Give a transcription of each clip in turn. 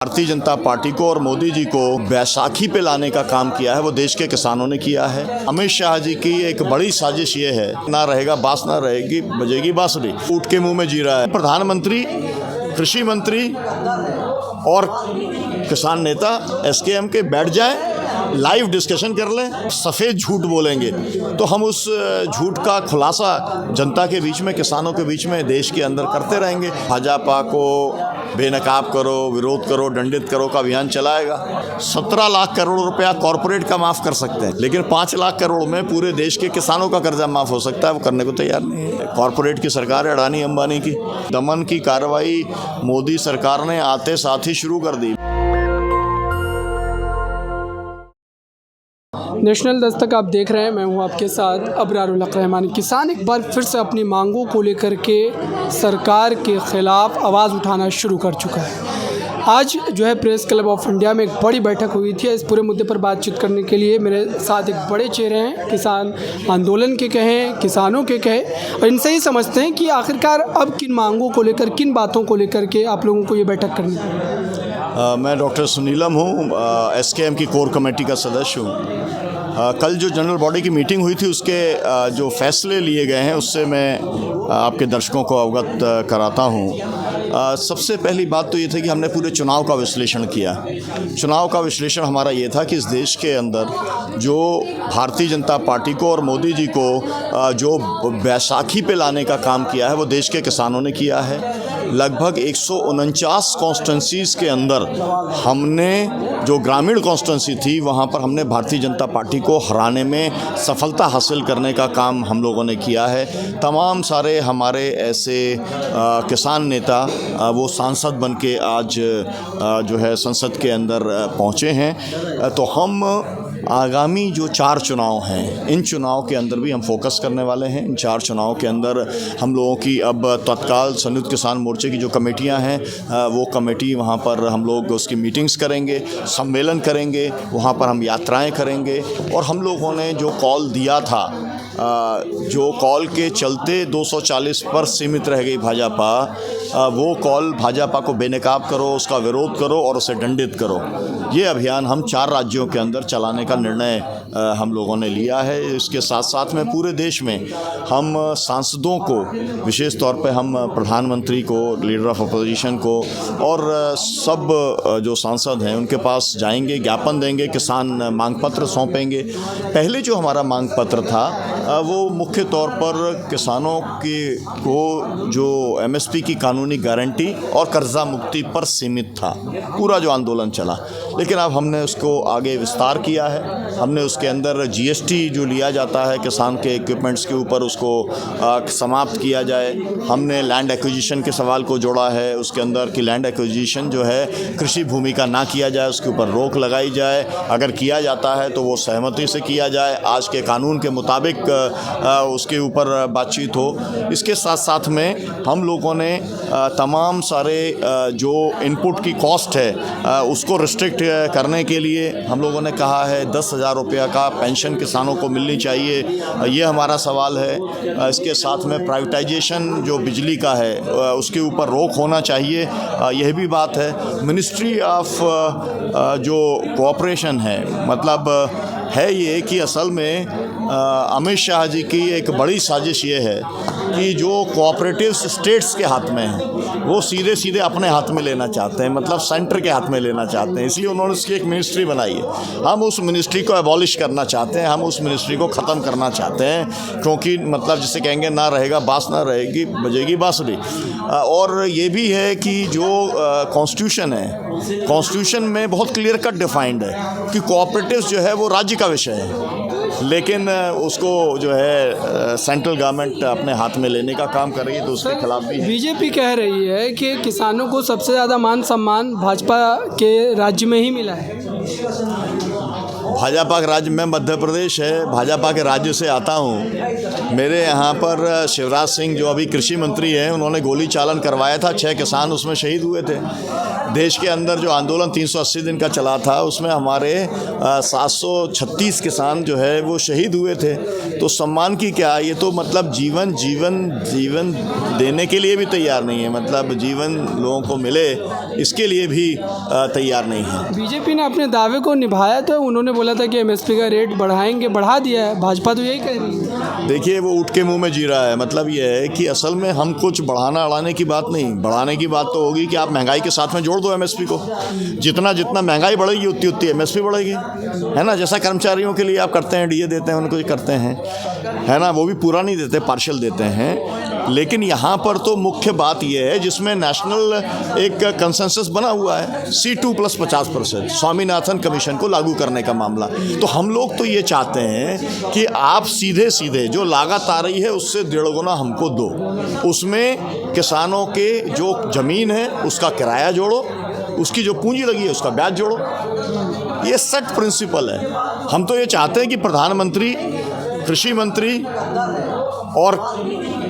Bharatiya Janata party को और मोदी जी को बैसाखी पे लाने का काम किया है वो देश के किसानों ने किया है। अमित शाह जी की एक बड़ी साजिश ये है, ना रहेगा बांस ना रहेगी बजेगी बांसुरी, ऊँट के मुंह में जी रहा है। प्रधानमंत्री, कृषि मंत्री और किसान नेता एसकेएम के बैठ जाए, लाइव डिस्कशन कर लें, सफ़ेद झूठ बोलेंगे तो हम उस झूठ का खुलासा जनता के बीच में, किसानों के बीच में, देश के अंदर करते रहेंगे। भाजपा को बेनकाब करो, विरोध करो, दंडित करो का अभियान चलाएगा। 17 लाख करोड़ रुपया कॉरपोरेट का माफ़ कर सकते हैं, लेकिन 5 लाख करोड़ में पूरे देश के किसानों का कर्जा माफ़ हो सकता है, वो करने को तैयार नहीं है। कॉरपोरेट की सरकार है, अडानी अंबानी की। दमन की कार्रवाई मोदी सरकार ने आते साथ ही शुरू कर दी। नेशनल दस्तक आप देख रहे हैं, मैं हूं आपके साथ अबरारुल हक रहमानी। किसान एक बार फिर से अपनी मांगों को लेकर के सरकार के ख़िलाफ़ आवाज़ उठाना शुरू कर चुका है। आज जो है प्रेस क्लब ऑफ इंडिया में एक बड़ी बैठक हुई थी। इस पूरे मुद्दे पर बातचीत करने के लिए मेरे साथ एक बड़े चेहरे हैं, किसान आंदोलन के कहें, किसानों के कहें, और इनसे ही समझते हैं कि आखिरकार अब किन मांगों को लेकर, किन बातों को लेकर के आप लोगों को ये बैठक करनी है। मैं डॉक्टर सुनीलम हूँ, एसकेएम की कोर कमेटी का सदस्य हूँ। कल जो जनरल बॉडी की मीटिंग हुई थी उसके जो फैसले लिए गए हैं उससे मैं आपके दर्शकों को अवगत कराता हूँ। सबसे पहली बात तो ये थी कि हमने पूरे चुनाव का विश्लेषण किया। चुनाव का विश्लेषण हमारा ये था कि इस देश के अंदर जो भारतीय जनता पार्टी को और मोदी जी को जो बैसाखी पे लाने का काम किया है वो देश के किसानों ने किया है। लगभग 149 कॉन्स्टिट्यूंसीज़ के अंदर हमने जो ग्रामीण कॉन्स्टिट्यूंसी थी वहाँ पर हमने भारतीय जनता पार्टी को हराने में सफलता हासिल करने का काम हम लोगों ने किया है। तमाम सारे हमारे ऐसे किसान नेता वो सांसद बन के आज जो है संसद के अंदर पहुँचे हैं। तो हम आगामी जो 4 चुनाव हैं, इन चुनाव के अंदर भी हम फोकस करने वाले हैं। इन 4 चुनाव के अंदर हम लोगों की अब तत्काल संयुक्त किसान मोर्चे की जो कमेटियां हैं वो कमेटी वहां पर हम लोग उसकी मीटिंग्स करेंगे, सम्मेलन करेंगे, वहां पर हम यात्राएं करेंगे। और हम लोगों ने जो कॉल दिया था, जो कॉल के चलते 240 पर सीमित रह गई भाजपा, वो कॉल भाजपा को बेनकाब करो, उसका विरोध करो और उसे दंडित करो, ये अभियान हम 4 राज्यों के अंदर चलाने का निर्णय हम लोगों ने लिया है। इसके साथ साथ में पूरे देश में हम सांसदों को, विशेष तौर पे हम प्रधानमंत्री को, लीडर ऑफ अपोजिशन को और सब जो सांसद हैं उनके पास जाएंगे, ज्ञापन देंगे, किसान मांग पत्र सौंपेंगे। पहले जो हमारा मांग पत्र था वो मुख्य तौर पर किसानों को जो एमएसपी की कानूनी गारंटी और कर्जा मुक्ति पर सीमित था, पूरा जो आंदोलन चला। लेकिन अब हमने उसको आगे विस्तार किया है। हमने उसके अंदर जीएसटी जो लिया जाता है किसान के इक्विपमेंट्स के ऊपर, उसको समाप्त किया जाए। हमने लैंड एक्विजिशन के सवाल को जोड़ा है उसके अंदर कि लैंड एक्विजिशन जो है कृषि भूमि का ना किया जाए, उसके ऊपर रोक लगाई जाए। अगर किया जाता है तो वो सहमति से किया जाए, आज के कानून के मुताबिक उसके ऊपर बातचीत हो। इसके साथ साथ में हम लोगों ने तमाम सारे जो इनपुट की कॉस्ट है उसको रिस्ट्रिक्ट करने के लिए हम लोगों ने कहा है 10,000 रुपया का पेंशन किसानों को मिलनी चाहिए, ये हमारा सवाल है। इसके साथ में प्राइवेटाइजेशन जो बिजली का है उसके ऊपर रोक होना चाहिए, यह भी बात है। मिनिस्ट्री ऑफ जो कोऑपरेशन है, मतलब है ये कि असल में अमित शाह जी की एक बड़ी साजिश ये है कि जो कोऑपरेटिव स्टेट्स के हाथ में हैं वो सीधे सीधे अपने हाथ में लेना चाहते हैं, मतलब सेंटर के हाथ में लेना चाहते हैं। इसलिए उन्होंने उसकी एक मिनिस्ट्री बनाई है। हम उस मिनिस्ट्री को एबॉलिश करना चाहते हैं, हम उस मिनिस्ट्री को ख़त्म करना चाहते हैं, क्योंकि मतलब जिसे कहेंगे ना रहेगा बांस ना रहेगी बजेगी बांसुरी। और ये भी है कि जो कॉन्स्टिट्यूशन है, कॉन्स्टिट्यूशन में बहुत क्लियर कट डिफाइंड है कि कोऑपरेटिव्स जो है वो राज्य का विषय है, लेकिन उसको जो है सेंट्रल गवर्नमेंट अपने हाथ में लेने का काम कर रही है, तो उसके खिलाफ भी बीजेपी कह रही है कि किसानों को सबसे ज़्यादा मान सम्मान भाजपा के राज्य में ही मिला है। भाजपा का राज्य में मध्य प्रदेश है, भाजपा के राज्य से आता हूँ। मेरे यहाँ पर शिवराज सिंह जो अभी कृषि मंत्री हैं, उन्होंने गोली चालन करवाया था, 6 किसान उसमें शहीद हुए थे। देश के अंदर जो आंदोलन 380 दिन का चला था, उसमें हमारे 736 किसान जो है वो शहीद हुए थे। तो सम्मान की क्या, ये तो मतलब जीवन देने के लिए भी तैयार नहीं है, मतलब जीवन लोगों को मिले इसके लिए भी तैयार नहीं है। बीजेपी ने अपने दावे को निभाया, तो उन्होंने बोला था कि एमएसपी का रेट बढ़ाएंगे, बढ़ा दिया है। भाजपा तो यही कह रही है। देखिए, वो ऊँट के मुंह में जी रहा है। मतलब ये है कि असल में हम कुछ बढ़ाना अड़ाने की बात नहीं, बढ़ाने की बात तो होगी कि आप महंगाई के साथ में जोड़ दो एमएसपी को। जितना महंगाई बढ़ेगी उतनी एमएसपी बढ़ेगी, है ना। जैसा कर्मचारियों के लिए आप करते हैं, डीए देते हैं, उनको करते हैं, है ना, वो भी पूरा नहीं देते, पार्शियल देते हैं। लेकिन यहाँ पर तो मुख्य बात यह है जिसमें नेशनल एक कंसेंसस बना हुआ है, C2 + 50%, स्वामीनाथन कमीशन को लागू करने का मामला। तो हम लोग तो ये चाहते हैं कि आप सीधे सीधे जो लागत आ रही है उससे 1.5 गुना हमको दो, उसमें किसानों के जो ज़मीन है उसका किराया जोड़ो, उसकी जो पूंजी लगी है उसका ब्याज जोड़ो। ये सेट प्रिंसिपल है। हम तो ये चाहते हैं कि प्रधानमंत्री, कृषि मंत्री और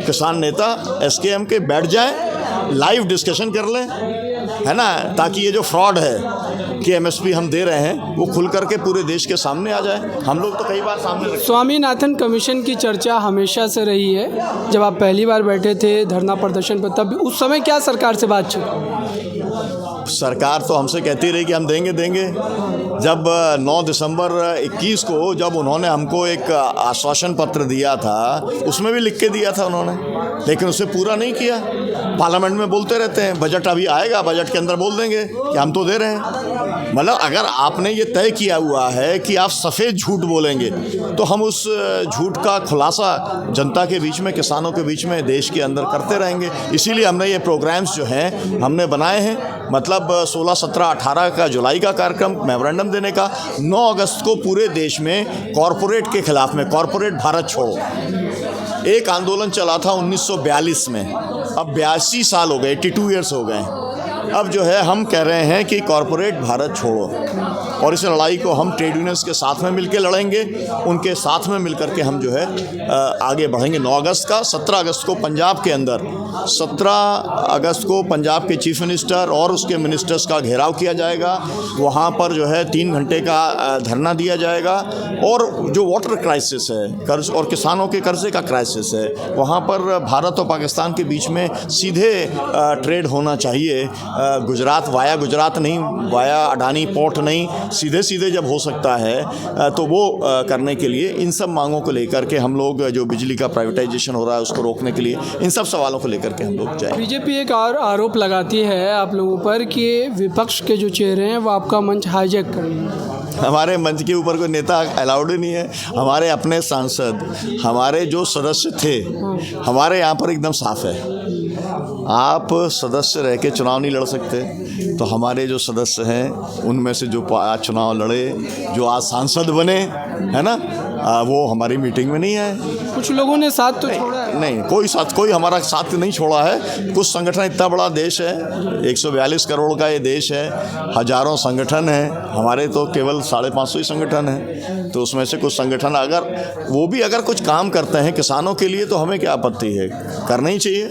किसान नेता SKM के बैठ जाएं, लाइव डिस्कशन कर लें, है ना, ताकि ये जो फ्रॉड है कि एमएसपी हम दे रहे हैं वो खुल करके पूरे देश के सामने आ जाए। हम लोग तो कई बार सामने रखे। स्वामीनाथन कमीशन की चर्चा हमेशा से रही है। जब आप पहली बार बैठे थे धरना प्रदर्शन पर, तब उस समय क्या सरकार से बात चली? सरकार तो हमसे कहती रही कि हम देंगे। जब 9 दिसंबर 21 को जब उन्होंने हमको एक आश्वासन पत्र दिया था, उसमें भी लिख के दिया था उन्होंने, लेकिन उसे पूरा नहीं किया। पार्लियामेंट में बोलते रहते हैं, बजट अभी आएगा, बजट के अंदर बोल देंगे कि हम तो दे रहे हैं। मतलब अगर आपने ये तय किया हुआ है कि आप सफ़ेद झूठ बोलेंगे, तो हम उस झूठ का खुलासा जनता के बीच में, किसानों के बीच में, देश के अंदर करते रहेंगे। इसीलिए हमने ये प्रोग्राम्स जो हैं हमने बनाए हैं। मतलब 16, 17, 18 का जुलाई का कार्यक्रम मेमोरेंडम देने का, 9 अगस्त को पूरे देश में कॉरपोरेट के खिलाफ में, कॉरपोरेट भारत छोड़ो, एक आंदोलन चला था 1942 में। अब 82 साल हो गए, 82 ईयर्स हो गए। अब जो है हम कह रहे हैं कि कॉरपोरेट भारत छोड़ो, और इस लड़ाई को हम ट्रेड यूनियंस के साथ में मिलकर लड़ेंगे, उनके साथ में मिलकर के हम जो है आगे बढ़ेंगे। 9 अगस्त का, 17 अगस्त को पंजाब के अंदर, 17 अगस्त को पंजाब के चीफ मिनिस्टर और उसके मिनिस्टर्स का घेराव किया जाएगा। वहाँ पर जो है 3 घंटे का धरना दिया जाएगा। और जो वाटर क्राइसिस है, कर्ज और किसानों के कर्जे का क्राइसिस है, वहाँ पर भारत और पाकिस्तान के बीच में सीधे ट्रेड होना चाहिए। गुजरात वाया गुजरात नहीं, वाया अडानी पोर्ट नहीं, सीधे जब हो सकता है तो वो करने के लिए इन सब मांगों को लेकर के हम लोग, जो बिजली का प्राइवेटाइजेशन हो रहा है उसको रोकने के लिए, इन सब सवालों को लेकर के हम लोग जाएं। बीजेपी एक और आरोप लगाती है आप लोगों पर कि विपक्ष के जो चेहरे हैं वो आपका मंच हाईजैक कर रहे हैं। हमारे मंच के ऊपर कोई नेता अलाउड ही नहीं है। हमारे अपने सांसद, हमारे जो सदस्य थे, हमारे यहाँ पर एकदम साफ है। आप सदस्य रह के चुनाव नहीं लड़ सकते, तो हमारे जो सदस्य हैं उनमें से जो आज चुनाव लड़े, जो आज सांसद बने, है ना, वो हमारी मीटिंग में नहीं आए। कुछ लोगों ने साथ तो छोड़ा है। नहीं, कोई हमारा साथ नहीं छोड़ा है। कुछ संगठन, इतना बड़ा देश है, 142 करोड़ का ये देश है, हज़ारों संगठन हैं, हमारे तो केवल 550 ही संगठन हैं। तो उसमें से कुछ संगठन अगर कुछ काम करते हैं किसानों के लिए, तो हमें क्या आपत्ति है, करना ही चाहिए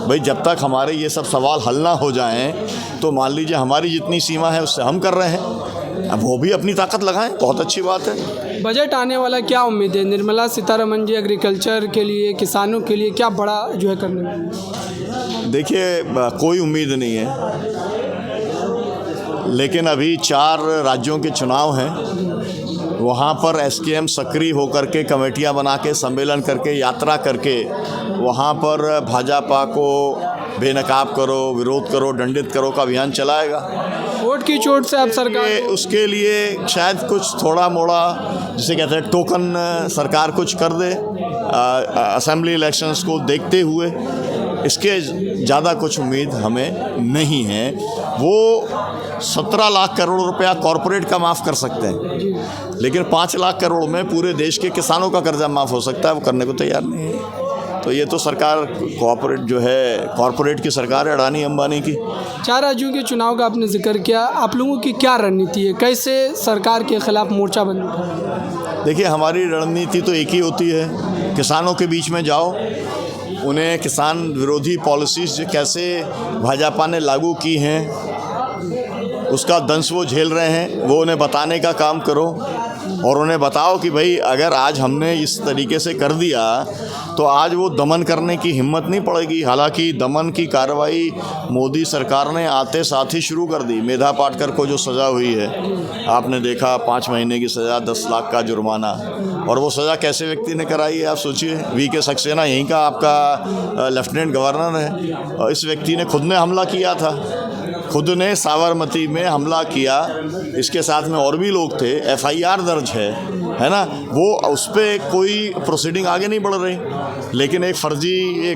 भाई। जब तक हमारे ये सब सवाल हल ना हो जाएं, तो मान लीजिए हमारी जितनी सीमा है उससे हम कर रहे हैं, अब वो भी अपनी ताकत लगाएं, बहुत अच्छी बात है। बजट आने वाला, क्या उम्मीद है? निर्मला सीतारमण जी एग्रीकल्चर के लिए, किसानों के लिए क्या बड़ा जो है करने में? देखिए, कोई उम्मीद नहीं है, लेकिन अभी 4 राज्यों के चुनाव हैं। वहाँ पर SKM सक्रिय होकर के कमेटियाँ बना के, सम्मेलन करके, यात्रा करके, वहाँ पर भाजपा को बेनकाब करो, विरोध करो, दंडित करो का अभियान चलाएगा। वोट की चोट से आप सरकार, उसके लिए शायद कुछ थोड़ा मोड़ा, जिसे कहते हैं टोकन, सरकार कुछ कर दे असेंबली इलेक्शंस को देखते हुए। इसके ज़्यादा कुछ उम्मीद हमें नहीं है। वो 17 लाख करोड़ रुपया कॉरपोरेट का माफ़ कर सकते हैं, लेकिन 5 लाख करोड़ में पूरे देश के किसानों का कर्जा माफ़ हो सकता है, वो करने को तैयार नहीं है। तो ये तो सरकार कॉरपोरेट की सरकार है, अडानी अंबानी की। 4 राज्यों के चुनाव का आपने जिक्र किया, आप लोगों की क्या रणनीति है, कैसे सरकार के खिलाफ मोर्चा बंद उठाएं? देखिए, हमारी रणनीति तो एक ही होती है, किसानों के बीच में जाओ, उन्हें किसान विरोधी पॉलिसीज़ कैसे भाजपा ने लागू की हैं उसका दंश वो झेल रहे हैं, वो उन्हें बताने का काम करो और उन्हें बताओ कि भाई अगर आज हमने इस तरीके से कर दिया तो आज वो दमन करने की हिम्मत नहीं पड़ेगी। हालांकि दमन की कार्रवाई मोदी सरकार ने आते साथ ही शुरू कर दी। मेधा पाटकर को जो सज़ा हुई है आपने देखा, 5 महीने की सज़ा, 10 लाख का जुर्माना, और वो सज़ा कैसे व्यक्ति ने कराई है आप सोचिए। VK सक्सेना यहीं का आपका लेफ्टिनेंट गवर्नर है और इस व्यक्ति ने खुद ने हमला किया था, खुद ने साबरमती में हमला किया, इसके साथ में और भी लोग थे, FIR दर्ज है ना। वो उस पर कोई प्रोसीडिंग आगे नहीं बढ़ रही, लेकिन एक फर्जी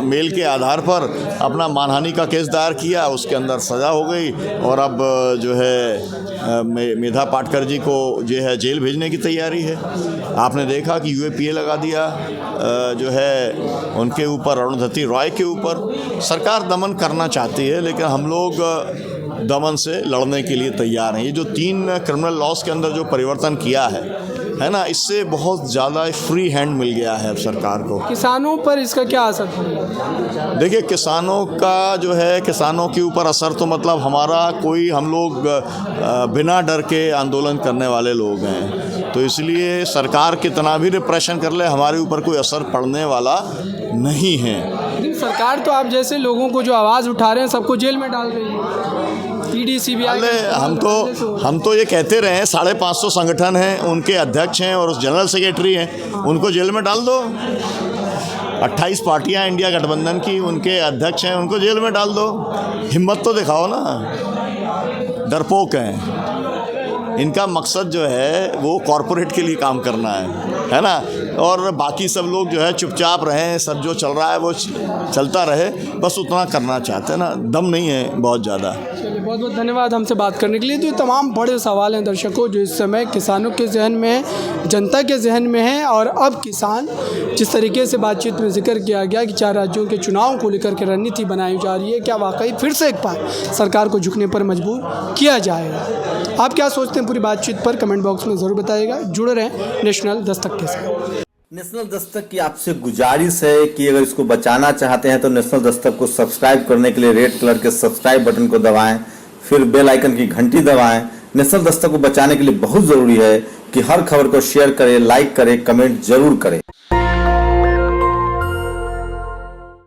मेल के आधार पर अपना मानहानि का केस दायर किया, उसके अंदर सज़ा हो गई और अब जो है मेधा पाटकर जी को जो है जेल भेजने की तैयारी है। आपने देखा कि UAPA लगा दिया जो है उनके ऊपर, अरुंधति रॉय के ऊपर। सरकार दमन करना चाहती है लेकिन हम लोग दमन से लड़ने के लिए तैयार हैं। ये जो 3 क्रिमिनल लॉज के अंदर जो परिवर्तन किया है ना, इससे बहुत ज़्यादा फ्री हैंड मिल गया है अब सरकार को। किसानों पर इसका क्या असर पड़ेगा? देखिए, किसानों का जो है, किसानों के ऊपर असर तो मतलब हम लोग बिना डर के आंदोलन करने वाले लोग हैं, तो इसलिए सरकार कितना भी रिप्रेशन कर ले हमारे ऊपर कोई असर पड़ने वाला नहीं है। लेकिन सरकार तो आप जैसे लोगों को जो आवाज़ उठा रहे हैं सबको जेल में डाल रही है। ED CBI हम तो ये कहते रहे हैं, 550 संगठन हैं, उनके अध्यक्ष हैं और जनरल सेक्रेटरी हैं, उनको जेल में डाल दो। 28 पार्टियां इंडिया गठबंधन की, उनके अध्यक्ष हैं, उनको जेल में डाल दो। हिम्मत तो दिखाओ ना, डरपोक हैं। इनका मकसद जो है वो कॉरपोरेट के लिए काम करना है ना, और बाकी सब लोग जो है चुपचाप रहें, सब जो चल रहा है वो चलता रहे, बस उतना करना चाहते हैं ना, दम नहीं है बहुत ज़्यादा। चलिए, बहुत बहुत धन्यवाद हमसे बात करने के लिए। तो ये तमाम बड़े सवाल हैं दर्शकों जो इस समय किसानों के जहन में है, जनता के जहन में है। और अब किसान जिस तरीके से बातचीत में जिक्र किया गया कि 4 राज्यों के चुनाव को लेकर के रणनीति बनाई जा रही है, क्या वाकई फिर से एक बार सरकार को झुकने पर मजबूर किया जाएगा? आप क्या सोचते हैं पूरी बातचीत पर कमेंट बॉक्स में ज़रूर बताइएगा। जुड़े रहें नेशनल दस्तक के साथ। नेशनल दस्तक की आपसे गुजारिश है कि अगर इसको बचाना चाहते हैं तो नेशनल दस्तक को सब्सक्राइब करने के लिए रेड कलर के सब्सक्राइब बटन को दबाएं, फिर बेल आइकन की घंटी दबाएं। नेशनल दस्तक को बचाने के लिए बहुत जरूरी है कि हर खबर को शेयर करें, लाइक करें, कमेंट जरूर करें।